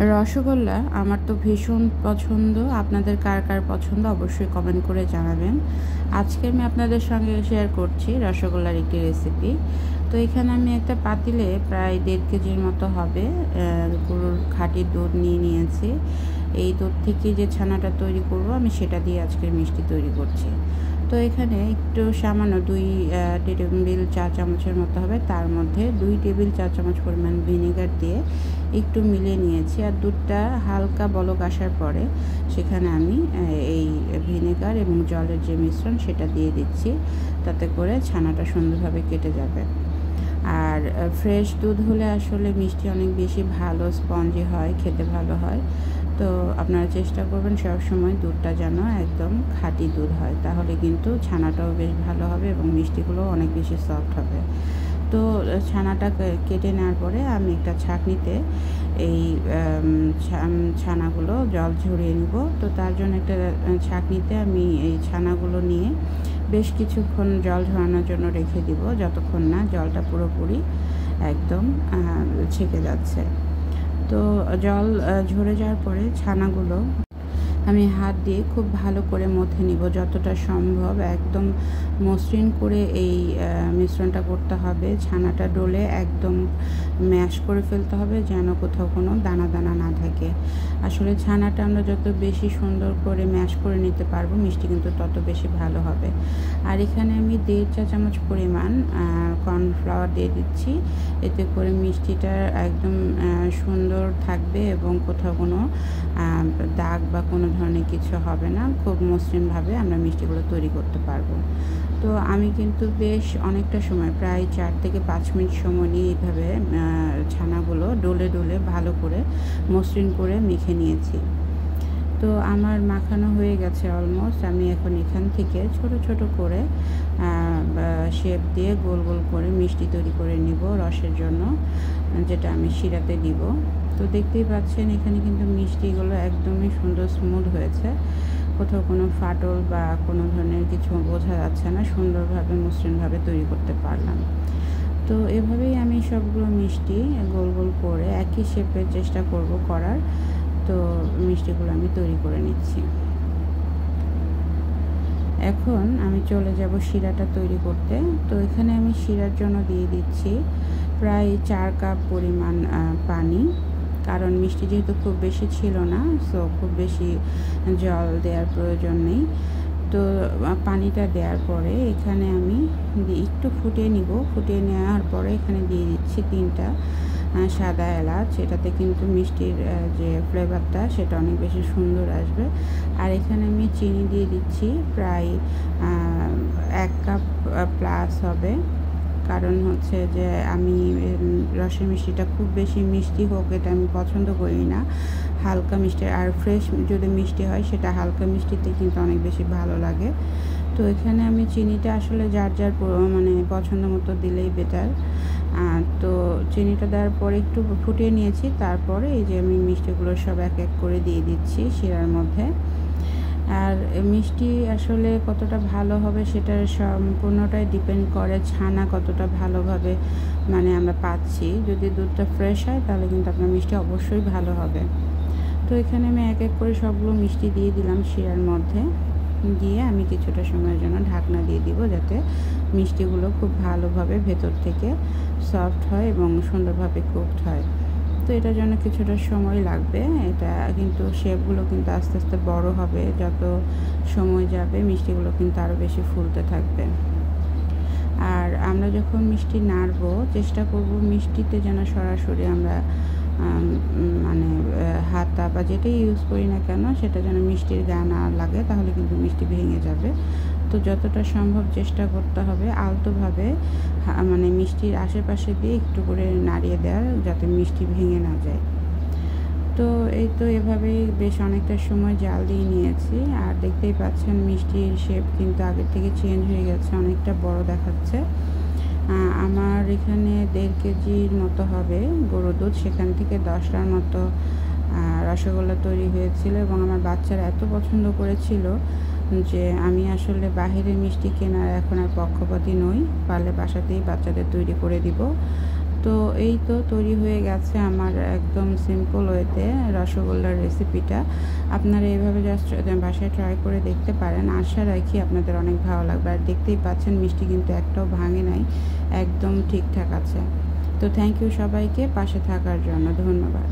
রসগোল্লা আমার তো ভীষণ পছন্দ। আপনাদের কার কার পছন্দ অবশ্যই কমেন্ট করে জানাবেন। আজকে আমি আপনাদের সঙ্গে শেয়ার করছি রসগোল্লার একটি রেসিপি। তো এখানে আমি একটা পাতিলে প্রায় 1.5 কেজির মতো হবে গরুর খাঁটি দুধ নিয়ে নিয়েছি। এই দুধ থেকে যে ছানাটা তৈরি করব আমি সেটা দিয়ে আজকের মিষ্টি তৈরি করছি। তো এখানে একটু সামান্য 2 টেবিল চা চামচের মতো হবে, তার মধ্যে 2 টেবিল চা চামচ পরিমাণ ভিনেগার দিয়ে একটু মিলিয়ে নিয়েছি। আর দুধটা হালকা বলক আসার পরে সেখানে আমি এই ভিনেগার এবং জলের যে মিশ্রণ সেটা দিয়ে দিচ্ছি, তাতে করে ছানাটা সুন্দরভাবে কেটে যাবে। আর ফ্রেশ দুধ হলে আসলে মিষ্টি অনেক বেশি ভালো স্পঞ্জি হয়, খেতে ভালো হয়। তো আপনারা চেষ্টা করবেন সবসময় দুধটা যেন একদম খাঁটি দুধ হয়, তাহলে কিন্তু ছানাটাও বেশ ভালো হবে এবং মিষ্টিগুলোও অনেক বেশি সফট হবে। তো ছানাটা কেটে নেওয়ার পরে আমি একটা ছাঁকনিতে এই ছানাগুলো জল ঝরিয়ে নিব। তো তার জন্য একটা ছাঁকনিতে আমি এই ছানাগুলো নিয়ে বেশ কিছুক্ষণ জল ঝরানোর জন্য রেখে দিব, যতক্ষণ না জলটা পুরোপুরি একদম ছেঁকে যাচ্ছে। তো জল ঝরে যাওয়ার পরে ছানাগুলো আমি হাত দিয়ে খুব ভালো করে মথে নিব, যতটা সম্ভব একদম মসৃণ করে এই মিশ্রণটা করতে হবে। ছানাটা ডলে একদম ম্যাশ করে ফেলতে হবে, যেন কোথাও কোনো দানা দানা না থাকে। আসলে ছানাটা আমরা যত বেশি সুন্দর করে ম্যাশ করে নিতে পারবো, মিষ্টি কিন্তু তত বেশি ভালো হবে। আর এখানে আমি 1.5 চা চামচ পরিমাণ কর্নফ্লাওয়ার দিয়ে দিচ্ছি, এতে করে মিষ্টিটা একদম সুন্দর থাকবে এবং কোথাও কোনো দাগ বা কোনো ধরনের কিছু হবে না। খুব মসৃণভাবে আমরা মিষ্টিগুলো তৈরি করতে পারবো। তো আমি কিন্তু বেশ অনেকটা সময়, প্রায় 4 থেকে 5 মিনিট সময় নিয়ে এইভাবে ছানাগুলো ডলে ডলে ভালো করে মসৃণ করে মেখে নিয়েছি। তো আমার মাখানো হয়ে গেছে অলমোস্ট। আমি এখন এখান থেকে ছোট ছোট করে শেপ দিয়ে গোল গোল করে মিষ্টি তৈরি করে নিব রসের জন্য, যেটা আমি শিরাতে দিব। তো দেখতেই পাচ্ছেন এখানে কিন্তু মিষ্টিগুলো একদমই সুন্দর স্মুথ হয়েছে, কোথাও কোনো ফাটল বা কোনো ধরনের কিছু বোঝা যাচ্ছে না, সুন্দরভাবে মসৃণভাবে তৈরি করতে পারলাম। তো এভাবেই আমি সবগুলো মিষ্টি গোল গোল করে একই শেপের চেষ্টা করব করার। তো মিষ্টিগুলো আমি তৈরি করে নিচ্ছি। এখন আমি চলে যাব শিরাটা তৈরি করতে। তো এখানে আমি শিরার জন্য দিয়ে দিচ্ছি প্রায় 4 কাপ পরিমাণ পানি, কারণ মিষ্টি যেহেতু খুব বেশি ছিল না, সো খুব বেশি জল দেওয়ার প্রয়োজন নেই। তো পানিটা দেওয়ার পরে এখানে আমি একটু ফুটিয়ে নিব। ফুটিয়ে নেওয়ার পরে এখানে দিয়ে দিচ্ছি 3টা সাদা এলাচ। এটাতে কিন্তু মিষ্টির যে ফ্লেভারটা সেটা অনেক বেশি সুন্দর আসবে। আর এখানে আমি চিনি দিয়ে দিচ্ছি প্রায় 1 কাপ প্লাস হবে, কারণ হচ্ছে যে আমি রসের মিষ্টিটা খুব বেশি মিষ্টি হোক এটা আমি পছন্দ করি না, হালকা মিষ্টি। আর ফ্রেশ যদি মিষ্টি হয় সেটা হালকা মিষ্টিতে কিন্তু অনেক বেশি ভালো লাগে। তো এখানে আমি চিনিটা আসলে যার যার মানে পছন্দ মতো দিলেই বেটার। তো চিনিটা দেওয়ার পরে একটু ফুটিয়ে নিয়েছি, তারপরে এই যে আমি মিষ্টিগুলো সব এক এক করে দিয়ে দিচ্ছি শিরার মধ্যে। আর মিষ্টি আসলে কতটা ভালো হবে সেটার সম্পূর্ণটাই ডিপেন্ড করে ছানা কতটা ভালোভাবে মানে আমরা পাচ্ছি। যদি দুধটা ফ্রেশ হয় তাহলে কিন্তু আপনার মিষ্টি অবশ্যই ভালো হবে। তো এখানে আমি এক এক করে সবগুলো মিষ্টি দিয়ে দিলাম শিরার মধ্যে, দিয়ে আমি কিছুটা সময়ের জন্য ঢাকনা দিয়ে দিব, যাতে মিষ্টিগুলো খুব ভালোভাবে ভেতর থেকে সফট হয় এবং সুন্দরভাবে কুকড হয়। তো এটার জন্য কিছুটা সময় লাগবে। এটা কিন্তু শেপগুলো কিন্তু আস্তে আস্তে বড় হবে, যত সময় যাবে মিষ্টিগুলো কিন্তু আরও বেশি ফুলতে থাকবে। আর আমরা যখন মিষ্টি নাড়বো চেষ্টা করব মিষ্টিতে যেন সরাসরি আমরা মানে হাতা বা যেটাই ইউজ করি না কেন সেটা যেন মিষ্টির গায়ে না লাগে, তাহলে কিন্তু মিষ্টি ভেঙে যাবে। তো যতটা সম্ভব চেষ্টা করতে হবে আলতোভাবে মানে মিষ্টির আশেপাশে দিয়ে একটু করে নাড়িয়ে দেওয়ার, যাতে মিষ্টি ভেঙে না যায়। তো এই তো এভাবেই বেশ অনেকটা সময় জাল দিয়ে নিয়েছি। আর দেখতেই পাচ্ছেন মিষ্টির শেপ কিন্তু আগের থেকে চেঞ্জ হয়ে গেছে, অনেকটা বড় দেখাচ্ছে। আমার এখানে 1.5 কেজির মতো হবে গরুর দুধ, সেখান থেকে 10টার মতো রসগোল্লা তৈরি হয়েছিল এবং আমার বাচ্চারা এত পছন্দ করেছিল যে আমি আসলে বাহিরের মিষ্টি কেনার এখন আর পক্ষপাতী নই, পারলে বাসাতেই বাচ্চাদের তৈরি করে দিব। তো এই তো তৈরি হয়ে গেছে আমার একদম সিম্পল ওয়েতে রসগোল্লার রেসিপিটা। আপনারা এইভাবে জাস্ট বাসায় ট্রাই করে দেখতে পারেন। আশা রাখি আপনাদের অনেক ভালো লাগবে। আর দেখতেই পাচ্ছেন মিষ্টি কিন্তু একটাও ভাঙে নাই, একদম ঠিকঠাক আছে। তো থ্যাংক ইউ সবাইকে পাশে থাকার জন্য, ধন্যবাদ।